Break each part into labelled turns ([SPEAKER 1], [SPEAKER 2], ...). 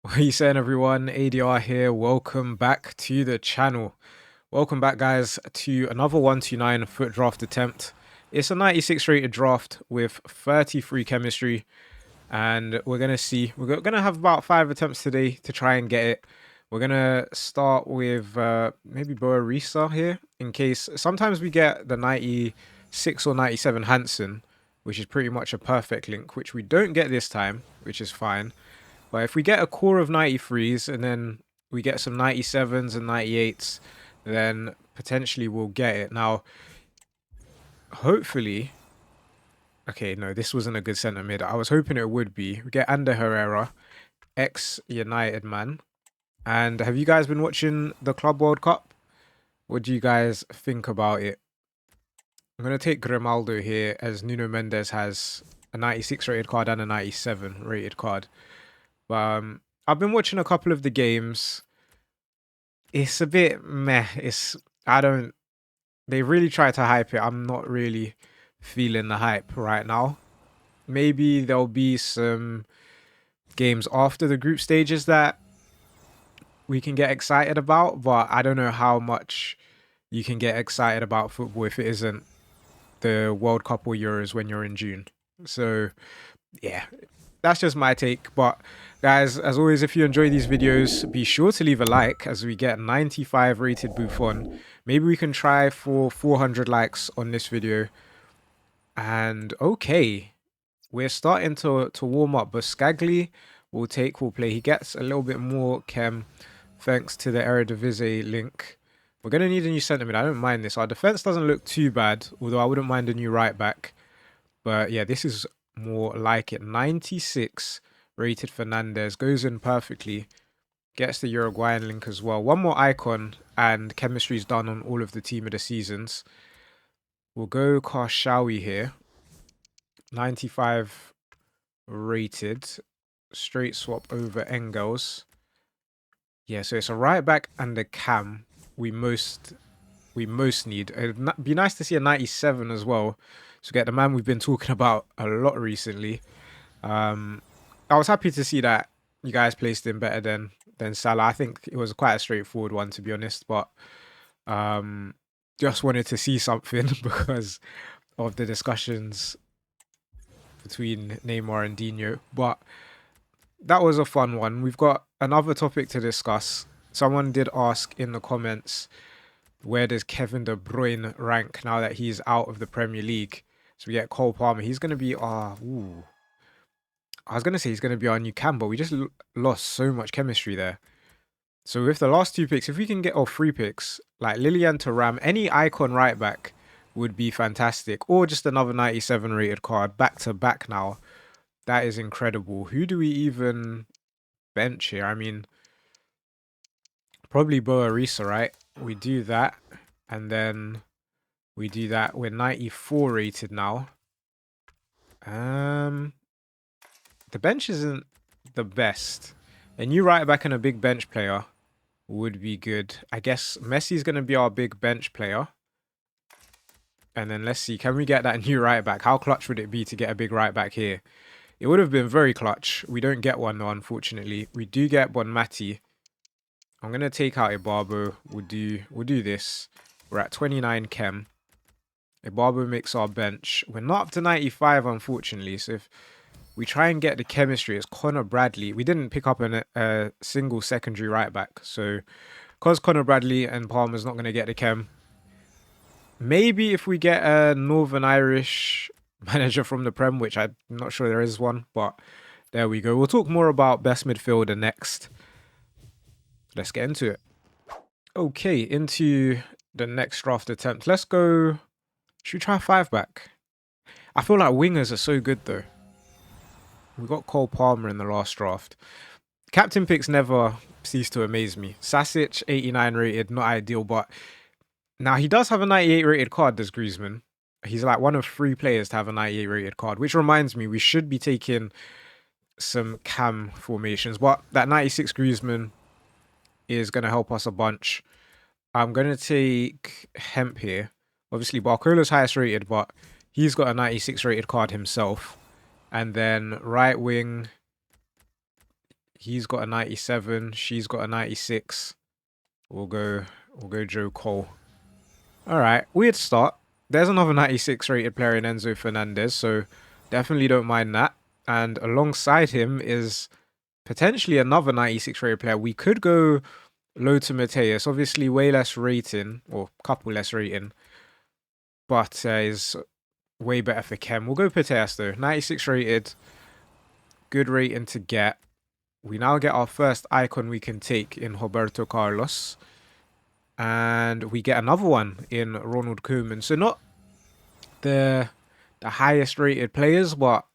[SPEAKER 1] What are you saying, everyone? ADR here. Welcome back to the channel. Welcome back, guys, to another 129 FUT Draft attempt. It's a 96 rated draft with 33 chemistry, and we're going to see. We're going to have about 5 attempts today to try and get it. We're going to start with maybe Boarisa here, in case sometimes we get the 96 or 97 Hansen, which is pretty much a perfect link, which we don't get this time, which is fine. But if we get a core of 93s and then we get some 97s and 98s, then potentially we'll get it. Now, hopefully... Okay, no, this wasn't a good centre mid. I was hoping it would be. We get Ander Herrera, ex-United man. And have you guys been watching the Club World Cup? What do you guys think about it? I'm going to take Grimaldo here, as Nuno Mendes has a 96 rated card and a 97 rated card. But I've been watching a couple of the games. It's a bit meh. They really try to hype it. I'm not really feeling the hype right now. Maybe there'll be some games after the group stages that we can get excited about, but I don't know how much you can get excited about football if it isn't the World Cup or Euros when you're in June. So, yeah, that's just my take. But guys, as always, if you enjoy these videos, be sure to leave a like as we get 95 rated Buffon. Maybe we can try for 400 likes on this video. And okay, we're starting to warm up. But Scagli will play. He gets a little bit more chem thanks to the Eredivisie link. We're going to need a new centre mid. I don't mind this. Our defence doesn't look too bad, although I wouldn't mind a new right back. But yeah, this is more like it. 96 rated Fernandez. Goes in perfectly. Gets the Uruguayan link as well. One more icon and chemistry's done on all of the team of the seasons. We'll go Karshawi here. 95 rated. Straight swap over Engels. Yeah, so it's a right back and a cam we most need. It'd be nice to see a 97 as well. So get the man we've been talking about a lot recently. I was happy to see that you guys placed him better than Salah. I think it was quite a straightforward one, to be honest. But just wanted to see something because of the discussions between Neymar and Dino. But that was a fun one. We've got another topic to discuss. Someone did ask in the comments, where does Kevin De Bruyne rank now that he's out of the Premier League? So we get Cole Palmer. He's going to be our... I was going to say he's going to be our new cam, but we just lost so much chemistry there. So with the last 2 picks, if we can get our 3 picks, like Lilian to Ram, any icon right back would be fantastic. Or just another 97 rated card back to back now. That is incredible. Who do we even bench here? I mean, probably Boarisa, right? We do that. And then we do that. We're 94 rated now. The bench isn't the best. A new right back and a big bench player would be good. I guess Messi's going to be our big bench player. And then let's see, can we get that new right back? How clutch would it be to get a big right back here? It would have been very clutch. We don't get one though, unfortunately. We do get Bonmati. I'm going to take out Ibarbo. We'll do this. We're at 29 chem. Ibarbo makes our bench. We're not up to 95, unfortunately. So if we try and get the chemistry, it's Connor Bradley. We didn't pick up a single secondary right back. So because Connor Bradley and Palmer's not going to get the chem, maybe if we get a Northern Irish manager from the Prem, which I'm not sure there is one, but there we go. We'll talk more about best midfielder next. Let's get into it. Okay, into the next draft attempt. Let's go. Should we try 5 back? I feel like wingers are so good though. We got Cole Palmer in the last draft. Captain picks never cease to amaze me. Sasic, 89 rated, not ideal, but now he does have a 98 rated card, does Griezmann. He's like one of 3 players to have a 98 rated card, which reminds me, we should be taking some cam formations, but that 96 Griezmann is going to help us a bunch. I'm going to take Hemp here. Obviously, Barcola's highest rated, but he's got a 96 rated card himself. And then right wing, He's got a 97. She's got a 96. We'll go Joe Cole. All right, weird start. There's another 96 rated player in Enzo Fernandez, so definitely don't mind that. And alongside him is potentially another 96 rated player. We could go Lothar Matthäus, obviously way less rating, or couple less rating, but is way better for chem. We'll go Matthäus though, 96 rated, good rating to get. We now get our first icon we can take in Roberto Carlos. And we get another one in Ronald Koeman. So not the highest rated players, but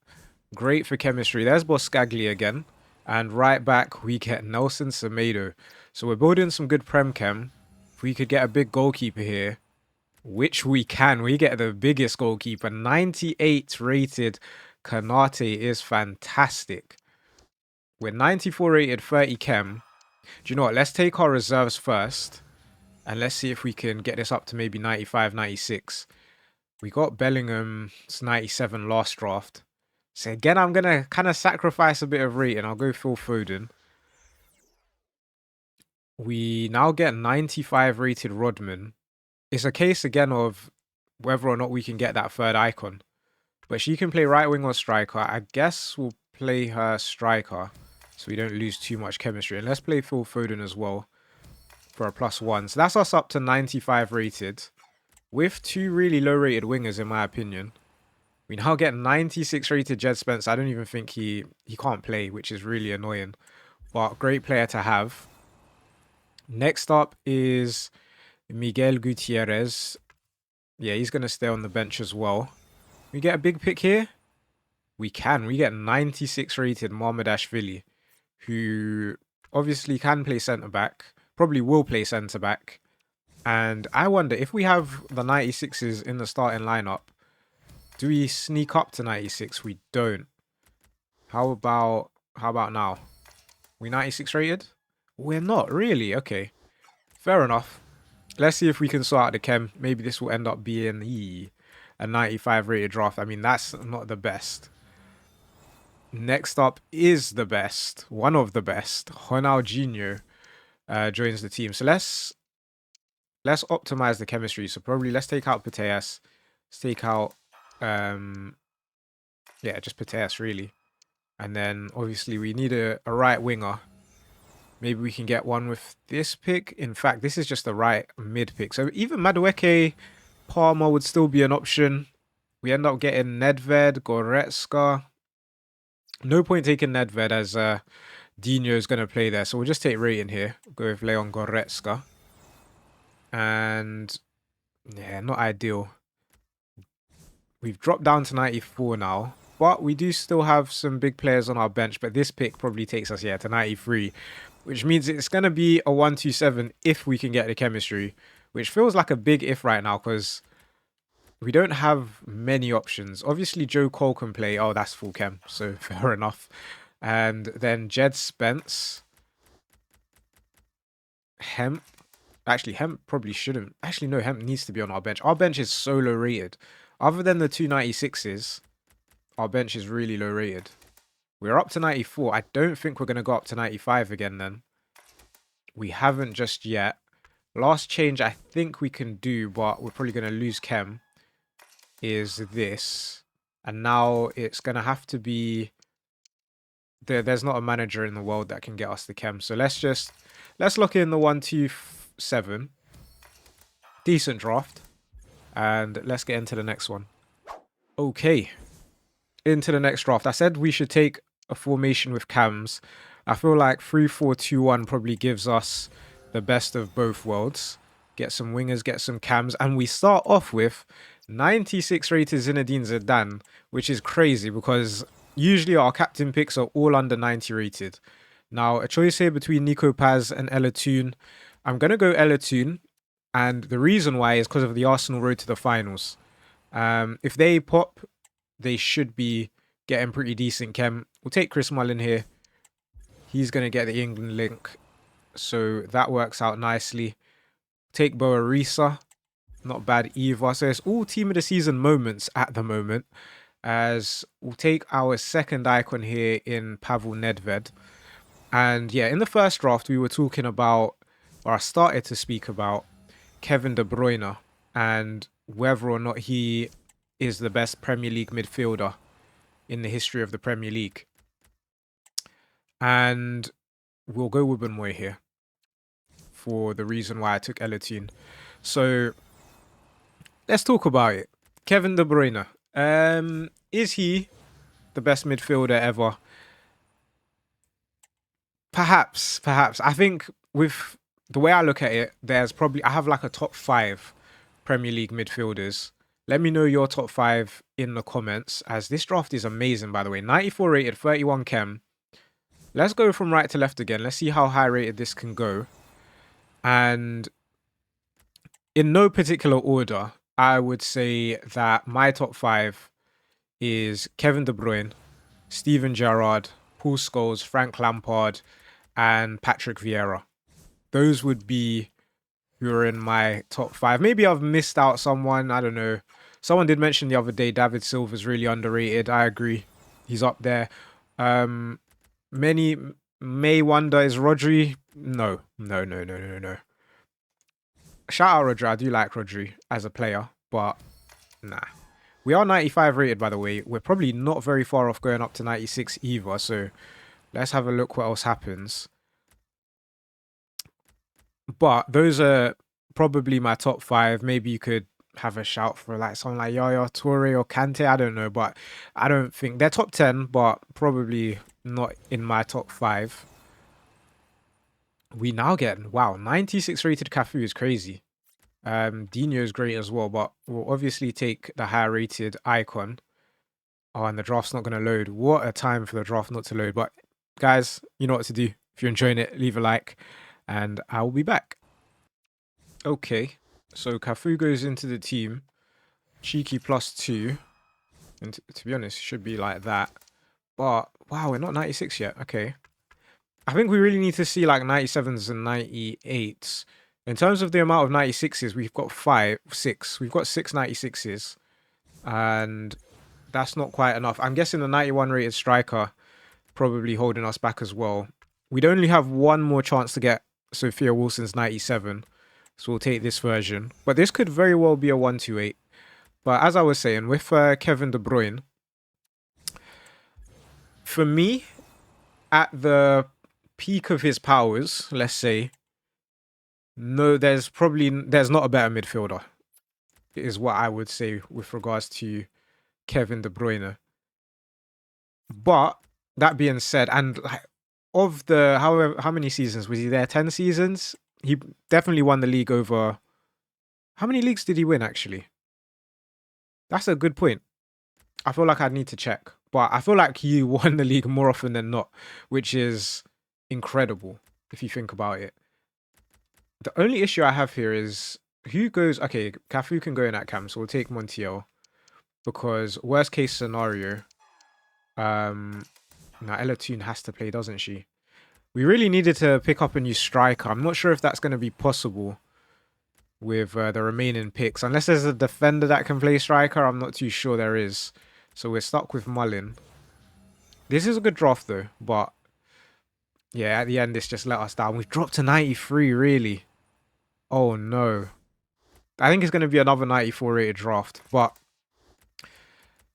[SPEAKER 1] great for chemistry. There's Boscagli again. And right back, we get Nelson Semedo. So we're building some good Prem Chem. If we could get a big goalkeeper here, which we can. We get the biggest goalkeeper. 98 rated Kanate is fantastic. We're 94 rated 30 Chem. Do you know what? Let's take our reserves first. And let's see if we can get this up to maybe 95, 96. We got Bellingham's 97 last draft. So again, I'm going to kind of sacrifice a bit of rating. I'll go Phil Foden. We now get 95 rated Rodman. It's a case again of whether or not we can get that third icon. But she can play right wing or striker. I guess we'll play her striker so we don't lose too much chemistry. And let's play Phil Foden as well for a +1. So that's us up to 95 rated with two really low rated wingers in my opinion. We now get 96 rated Jed Spence. I don't even think he can't play, which is really annoying, but great player to have. Next up is Miguel Gutierrez. Yeah, he's going to stay on the bench as well. We get a big pick here. We can. We get 96 rated Mamardashvili, who obviously can play centre back. Probably will play centre back. And I wonder if we have the 96s in the starting lineup, do we sneak up to 96? We don't. How about now? We 96 rated? We're not really. Okay. Fair enough. Let's see if we can sort out the chem. Maybe this will end up being a 95 rated draft. I mean, that's not the best. Next up is the best. One of the best. Ronaldinho joins the team. So let's optimize the chemistry. So probably let's take out Matthäus. Let's take out yeah, just Matthäus really. And then obviously we need a right winger. Maybe we can get one with this pick. In fact, this is just the right mid pick. So even Madueke, Palmer would still be an option. We end up getting Nedved, Goretzka. No point taking Nedved as Dino is going to play there. So we'll just take rating here. Go with Leon Goretzka. And yeah, not ideal. We've dropped down to 94 now. But we do still have some big players on our bench. But this pick probably takes us, yeah, to 93. Which means it's going to be a 1-2-7 if we can get the chemistry. Which feels like a big if right now because we don't have many options. Obviously, Joe Cole can play. Oh, that's full chem. So, fair enough. And then Jed Spence. Hemp. Actually, Hemp probably shouldn't. Actually, no, Hemp needs to be on our bench. Our bench is so low rated. Other than the 296s, our bench is really low rated. We're up to 94. I don't think we're going to go up to 95 again then. We haven't just yet. Last change I think we can do, but we're probably going to lose chem, is this. And now it's going to have to be... There's not a manager in the world that can get us the chem. So let's lock in the 1-2-7. Decent draft. And let's get into the next one. Okay. Into the next draft. I said we should take a formation with cams. I feel like 3-4-2-1 probably gives us the best of both worlds. Get some wingers, get some cams. And we start off with 96 rated Zinedine Zidane, which is crazy because usually our captain picks are all under 90 rated. Now, a choice here between Nico Paz and Ella Toon. I'm going to go Ella Toon. And the reason why is because of the Arsenal road to the finals. If they pop, they should be getting pretty decent chem. We'll take Chris Mullin here. He's going to get the England link. So that works out nicely. Take Boa Risa. Not bad either. So it's all team of the season moments at the moment. As we'll take our second icon here in Pavel Nedved. And yeah, in the first draft, we were talking about, or I started to speak about, Kevin De Bruyne and whether or not he is the best Premier League midfielder in the history of the Premier League. And we'll go with Wubben here for the reason why I took Elatine. So let's talk about it. Kevin De Bruyne. Is he the best midfielder ever? Perhaps. I think with the way I look at it, there's probably, I have like a top 5 Premier League midfielders. Let me know your top 5 in the comments, as this draft is amazing, by the way. 94 rated, 31 chem. Let's go from right to left again. Let's see how high rated this can go. And in no particular order, I would say that my top 5 is Kevin De Bruyne, Steven Gerrard, Paul Scholes, Frank Lampard, and Patrick Vieira. Those would be who are in my top 5. Maybe I've missed out someone. I don't know. Someone did mention the other day David Silva's really underrated. I agree. He's up there. Many may wonder, is Rodri? No. Shout out Rodri. I do like Rodri as a player, but nah. We are 95 rated, by the way. We're probably not very far off going up to 96 either. So let's have a look what else happens. But those are probably my top 5. Maybe you could have a shout for like someone like Yaya Toure or Kante. I don't know, but I don't think they're top 10, but probably not in my top 5. We now get, wow, 96 rated Cafu is crazy. Dino is great as well, but we'll obviously take the higher rated icon. Oh, and the draft's not going to load. What a time for the draft not to load. But guys, you know what to do. If you're enjoying it, leave a like and I will be back. Okay, so Cafu goes into the team. Cheeky +2. And to be honest, it should be like that. But wow, we're not 96 yet. Okay. I think we really need to see like 97s and 98s. In terms of the amount of 96s, we've got 6. We've got 6 96s. And that's not quite enough. I'm guessing the 91 rated striker probably holding us back as well. We'd only have one more chance to get Sophia Wilson's 97. So we'll take this version. But this could very well be a 128. But as I was saying, with Kevin De Bruyne, for me, at the peak of his powers, let's say, no, there's not a better midfielder, is what I would say with regards to Kevin De Bruyne. But that being said, and like of the how many seasons was he there? 10 seasons. He definitely won the league over. How many leagues did he win actually? That's a good point. I feel like I'd need to check, but I feel like he won the league more often than not, which is incredible if you think about it. The only issue I have here is who goes. Okay, Cafu can go in at cam, so we'll take Montiel because worst case scenario, now Elatune has to play, doesn't she? We really needed to pick up a new striker. I'm not sure if that's going to be possible with the remaining picks. Unless there's a defender that can play striker, I'm not too sure there is. So we're stuck with Mullin. This is a good draft though, but yeah, at the end, this just let us down. We've dropped to 93, really. Oh no. I think it's going to be another 94 rated draft, but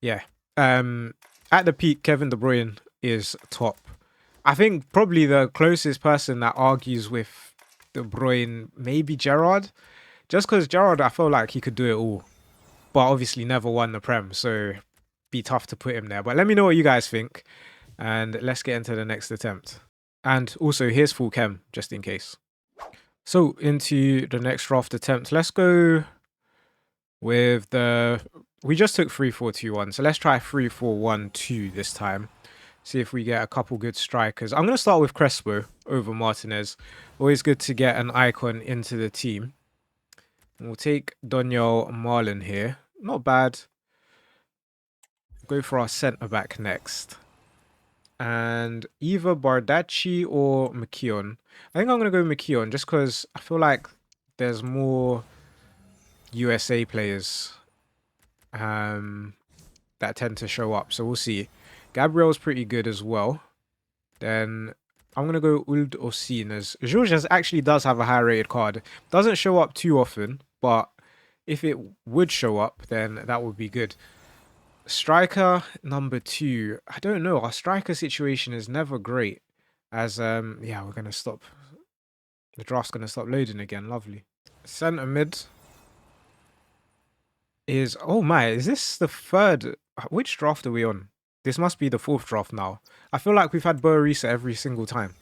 [SPEAKER 1] yeah. At the peak, Kevin De Bruyne is top. I think probably the closest person that argues with De Bruyne, maybe Gerrard. Just because Gerrard, I feel like he could do it all. But obviously never won the Prem, so be tough to put him there. But let me know what you guys think. And let's get into the next attempt. And also, here's full chem, just in case. So, into the next draft attempt. Let's go with the... We just took 3-4-2-1. So let's try 3-4-1-2 this time. See if we get a couple good strikers. I'm going to start with Crespo over Martinez. Always good to get an icon into the team. And we'll take Daniel Marlin here. Not bad. Go for our centre-back next. And either Bardacci or McKeown. I think I'm going to go McKeown just because I feel like there's more USA players that tend to show up. So we'll see. Gabriel's pretty good as well. Then I'm going to go Uld Osin, as Georges actually does have a high rated card. Doesn't show up too often, but if it would show up, then that would be good. Striker number 2. I don't know. Our striker situation is never great. As, yeah, we're going to stop. The draft's going to stop loading again. Lovely. Centre mid is... Oh my, is this the third... Which draft are we on? This must be the 4th draft now. I feel like we've had Boerisa every single time.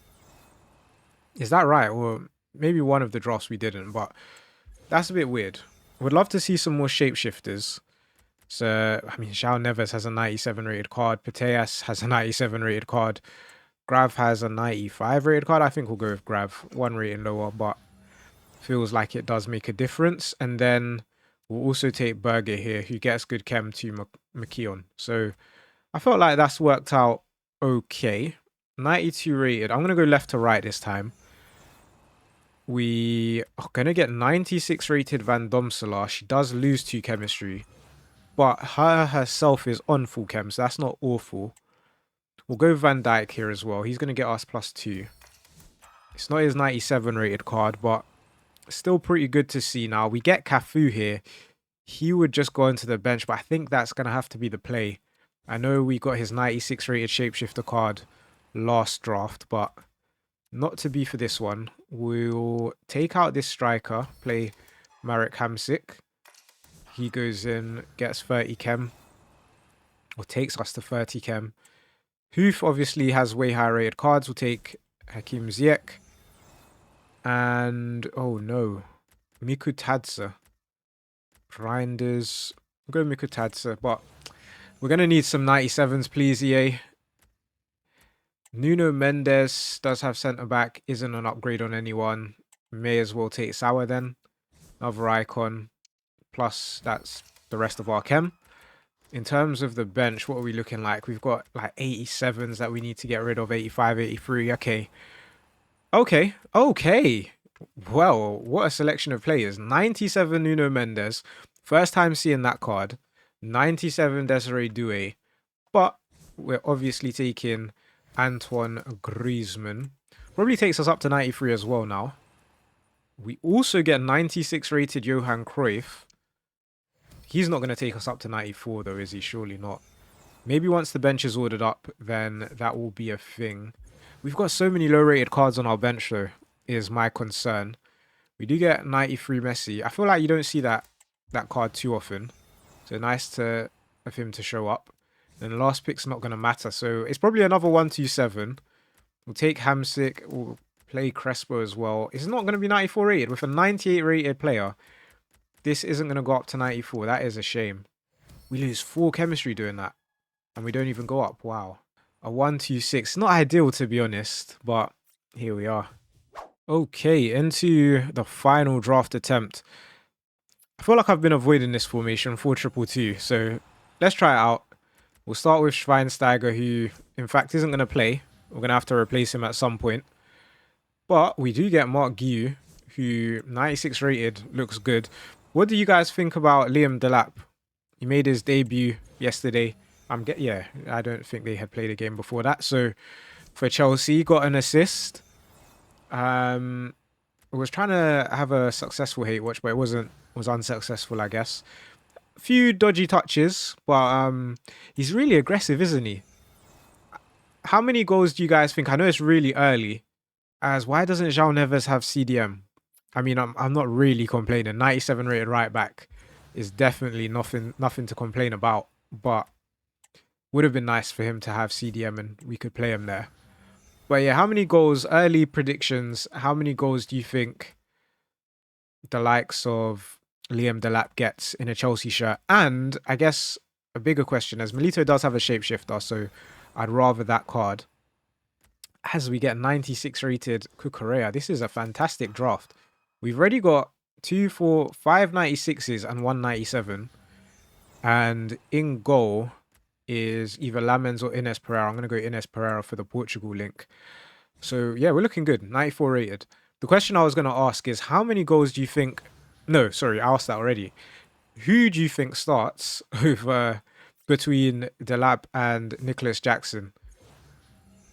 [SPEAKER 1] Is that right? Or maybe one of the drafts we didn't, but that's a bit weird. Would love to see some more Shapeshifters. So, I mean, João Neves has a 97 rated card. Pateas has a 97 rated card. Grav has a 95 rated card. I think we'll go with Grav. 1 rating lower, but feels like it does make a difference. And then we'll also take Berger here, who gets good chem to McKeon. So I felt like that's worked out okay. 92 rated. I'm going to go left to right this time. We are going to get 96 rated Van Domselaar. She does lose 2 chemistry, but her herself is on full chem, so that's not awful. We'll go Van Dijk here as well. He's going to get us +2. It's not his 97 rated card, but still pretty good to see now. We get Cafu here. He would just go into the bench, but I think that's going to have to be the play. I know we got his 96 rated Shapeshifter card last draft, but not to be for this one. We'll take out this striker, play Marek Hamsik. He goes in, gets 30 chem, or takes us to 30 chem. Hoof obviously has way higher rated cards. We'll take Hakim Ziyech. And, oh no, Mikutadze. Grinders. We'll go Mikutadze, but we're going to need some 97s, please, EA. Nuno Mendes does have centre-back. Isn't an upgrade on anyone. May as well take Sauer then. Another icon. Plus, that's the rest of our chem. In terms of the bench, what are we looking like? We've got like 87s that we need to get rid of. 85, 83. Okay. Okay. Well, what a selection of players. 97 Nuno Mendes. First time seeing that card. 97 Desiree Doué. But we're obviously taking Antoine Griezmann. Probably takes us up to 93 as well now. We also get 96 rated Johan Cruyff. He's not going to take us up to 94 though, is he? Surely not. Maybe once the bench is ordered up, then that will be a thing. We've got so many low rated cards on our bench though, is my concern. We do get 93 Messi. I feel like you don't see that card too often. So nice of him to show up. And the last pick's not going to matter. So it's probably another 127. We'll take Hamsik. We'll play Crespo as well. It's not going to be 94 rated. With a 98 rated player, this isn't going to go up to 94. That is a shame. We lose 4 chemistry doing that. And we don't even go up. Wow. A 126. Not ideal, to be honest. But here we are. Okay, into the final draft attempt. I feel like I've been avoiding this formation 4-2-2. So let's try it out. We'll start with Schweinsteiger, who, in fact, isn't going to play. We're going to have to replace him at some point. But we do get Mark Guiu, who 96 rated, looks good. What do you guys think about Liam Delap? He made his debut yesterday. Yeah, I don't think they had played a game before that. So for Chelsea, got an assist. I was trying to have a successful hate watch, but it was unsuccessful, I guess. A few dodgy touches, but he's really aggressive, isn't he? How many goals do you guys think? I know it's really early. Why doesn't João Neves have CDM? I mean, I'm not really complaining. 97 rated right back is definitely nothing to complain about. But would have been nice for him to have CDM and we could play him there. But yeah, how many goals? Early predictions. How many goals do you think the likes of Liam Delap gets in a Chelsea shirt? And I guess a bigger question, as Milito does have a shapeshifter, so I'd rather that card. As we get 96 rated Cucurella, this is a fantastic draft. We've already got 2, 4, 5 96s and 1 97. And in goal is either Lamens or Ines Pereira. I'm going to go Ines Pereira for the Portugal link. So yeah, we're looking good. 94 rated. The question I was going to ask is, how many goals do you think... No, sorry, I asked that already. Who do you think starts over between Delap and Nicholas Jackson?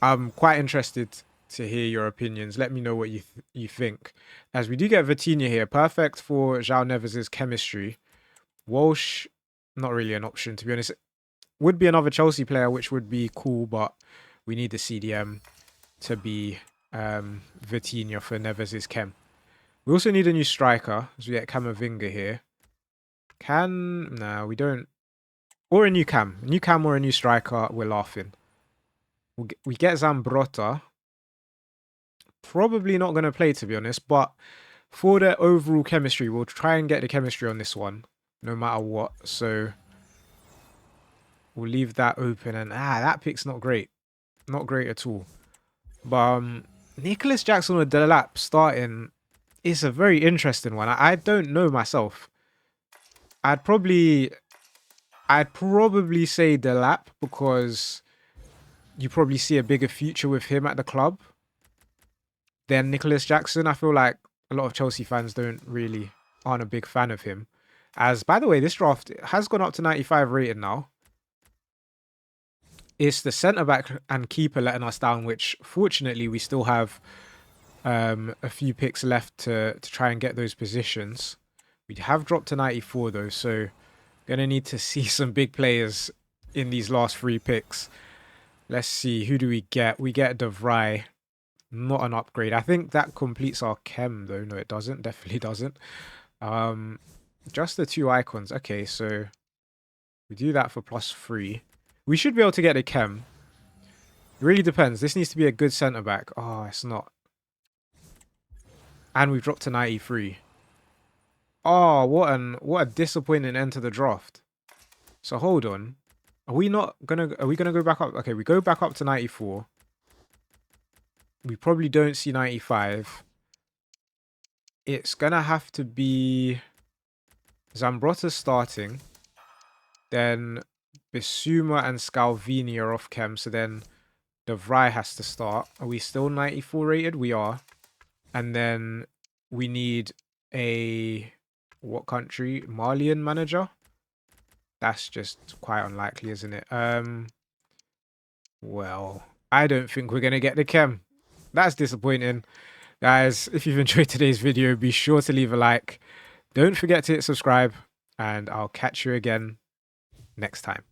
[SPEAKER 1] I'm quite interested to hear your opinions. Let me know what you think. As we do get Vitinha here, perfect for João Neves' chemistry. Walsh, not really an option, to be honest. Would be another Chelsea player, which would be cool, but we need the CDM to be Vitinha for Neves' chem. We also need a new striker, as we get Camavinga here. Nah, we don't. Or a new cam. A new cam or a new striker, we're laughing. We get Zambrotta. Probably not going to play, to be honest, but for the overall chemistry, we'll try and get the chemistry on this one, no matter what. So we'll leave that open. And that pick's not great. Not great at all. But Nicholas Jackson or Delap starting is a very interesting one. I don't know myself. I'd probably say Delap because you probably see a bigger future with him at the club than Nicholas Jackson. I feel like a lot of Chelsea fans aren't a big fan of him. As, by the way, this draft has gone up to 95 rated now. It's the centre-back and keeper letting us down, which fortunately we still have a few picks left to try and get those positions. We have dropped to 94 though, so going to need to see some big players in these last 3 picks. Let's see, who do we get? We get De Vrij. Not an upgrade. I think that completes our chem though. No, it doesn't. Definitely doesn't. Just the 2 icons. Okay, so we do that for +3. We should be able to get a chem. It really depends. This needs to be a good centre-back. Oh, it's not. And we've dropped to 93. Oh, what a disappointing end to the draft. So hold on. Are we gonna go back up? Okay, we go back up to 94. We probably don't see 95. It's gonna have to be Zambrotta starting. Then Bissouma and Scalvini are off chem, so then De Vrij has to start. Are we still 94 rated? We are. And then we need a, what country? Malian manager? That's just quite unlikely, isn't it? Well, I don't think we're going to get the chem. That's disappointing. Guys, if you've enjoyed today's video, be sure to leave a like. Don't forget to hit subscribe, and I'll catch you again next time.